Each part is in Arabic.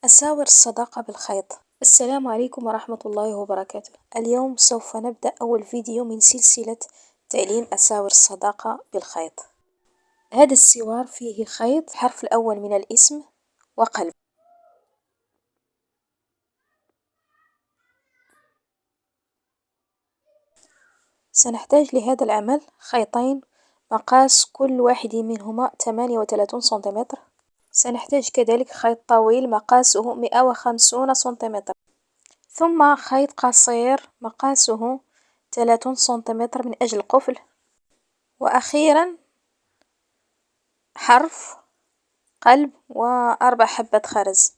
أساور الصداقة بالخيط. السلام عليكم ورحمة الله وبركاته. اليوم سوف نبدأ أول فيديو من سلسلة تعليم أساور الصداقة بالخيط. هذا السوار فيه خيط، الحرف الأول من الاسم وقلب. سنحتاج لهذا العمل خيطين مقاس كل واحد منهما 38 سنتيمتر. سنحتاج كذلك خيط طويل مقاسه 150 سنتيمتر، ثم خيط قصير مقاسه 30 سنتيمتر من أجل القفل، وأخيرا حرف قلب و4 حبات خرز.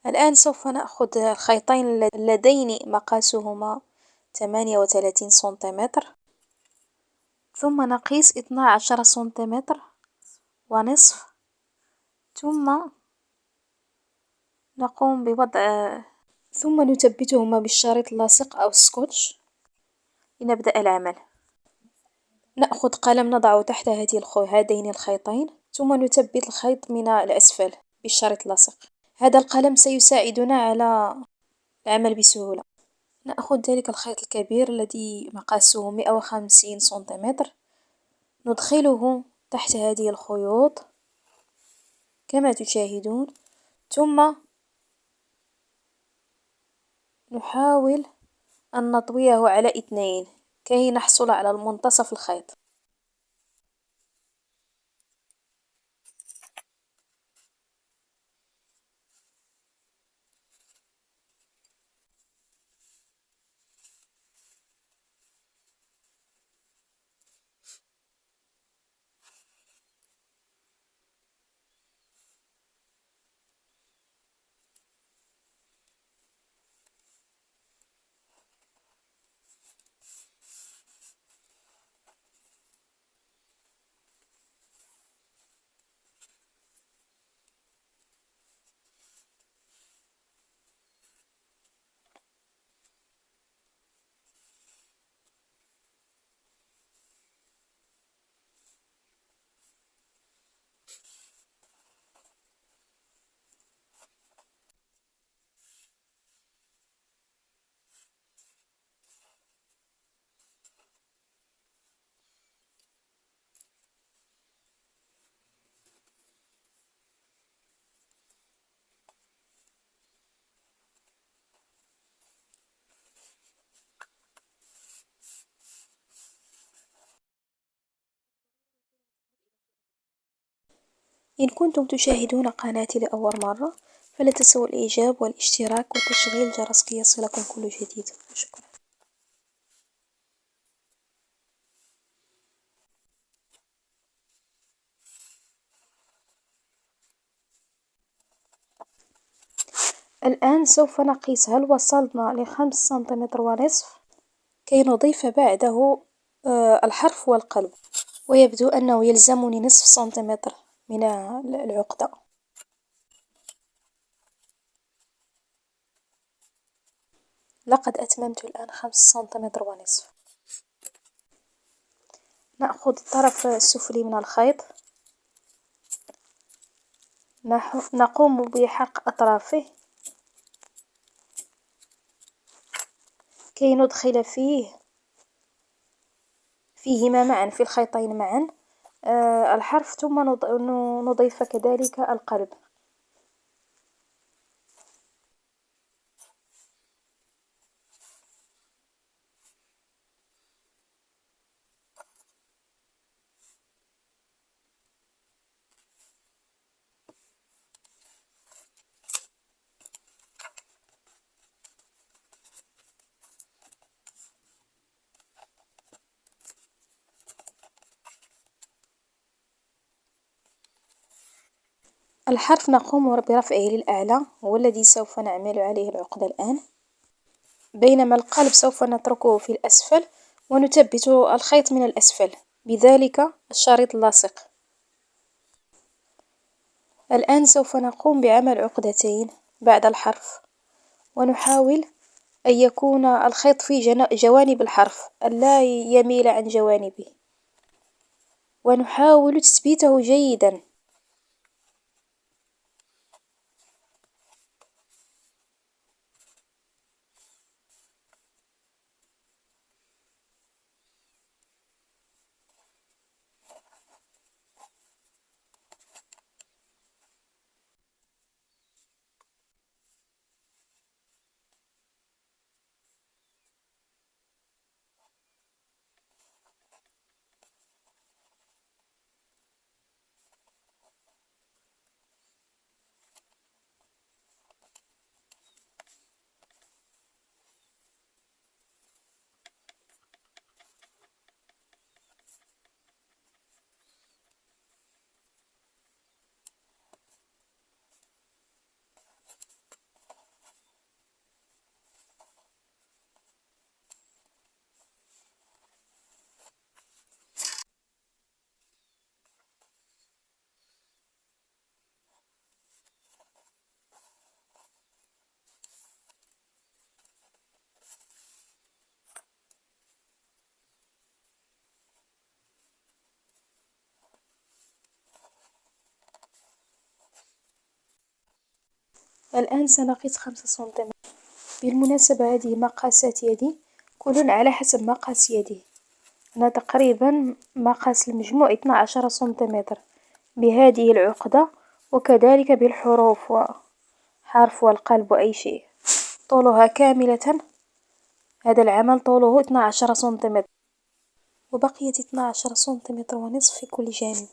الآن سوف نأخذ الخيطين اللذين مقاسهما 38 سنتيمتر، ثم نقيس 12 سنتيمتر ونصف، ثم نقوم بوضع ثم نثبتهما بالشريط اللاصق أو السكوتش لنبدأ العمل. نأخذ قلم نضعه تحت هذين الخيطين، ثم نثبت الخيط من الأسفل بالشريط اللاصق. هذا القلم سيساعدنا على العمل بسهولة. نأخذ ذلك الخيط الكبير الذي مقاسه 150 سنتيمتر، ندخله تحت هذه الخيوط كما تشاهدون، ثم نحاول أن نطويه على 2 كي نحصل على منتصف الخيط. إن كنتم تشاهدون قناتي لأول مرة، فلا تنسوا الإعجاب والاشتراك وتشغيل الجرس كي يصلكم كل جديد. شكرا. الآن سوف نقيس هل وصلنا ل5 سنتيمتر ونصف كي نضيف بعده الحرف والقلب، ويبدو أنه يلزمني نصف سنتيمتر من العقدة. لقد أتممت الآن 5 سنتيمتر ونصف. نأخذ الطرف السفلي من الخيط، نقوم بحرق أطرافه كي ندخل فيهما معا، في الخيطين معا الحرف، ثم نضيف كذلك القلب. الحرف نقوم برفعه للأعلى، هو الذي سوف نعمل عليه العقدة الآن، بينما القلب سوف نتركه في الأسفل ونثبت الخيط من الأسفل بذلك الشريط اللاصق. الآن سوف نقوم بعمل عقدتين بعد الحرف، ونحاول أن يكون الخيط في جوانب الحرف ألا يميل عن جوانبه، ونحاول تثبيته جيدا. الآن سنقيس 5 سنتيمتر. بالمناسبة هذه مقاسات يدي، كل على حسب مقاس يدي. أنا تقريبا مقاس المجموع 12 سنتيمتر بهذه العقدة، وكذلك بالحروف وحرف والقلب وأي شيء. طولها كاملة، هذا العمل طوله 12 سنتيمتر، وبقية 12 سنتيمتر ونصف في كل جانب.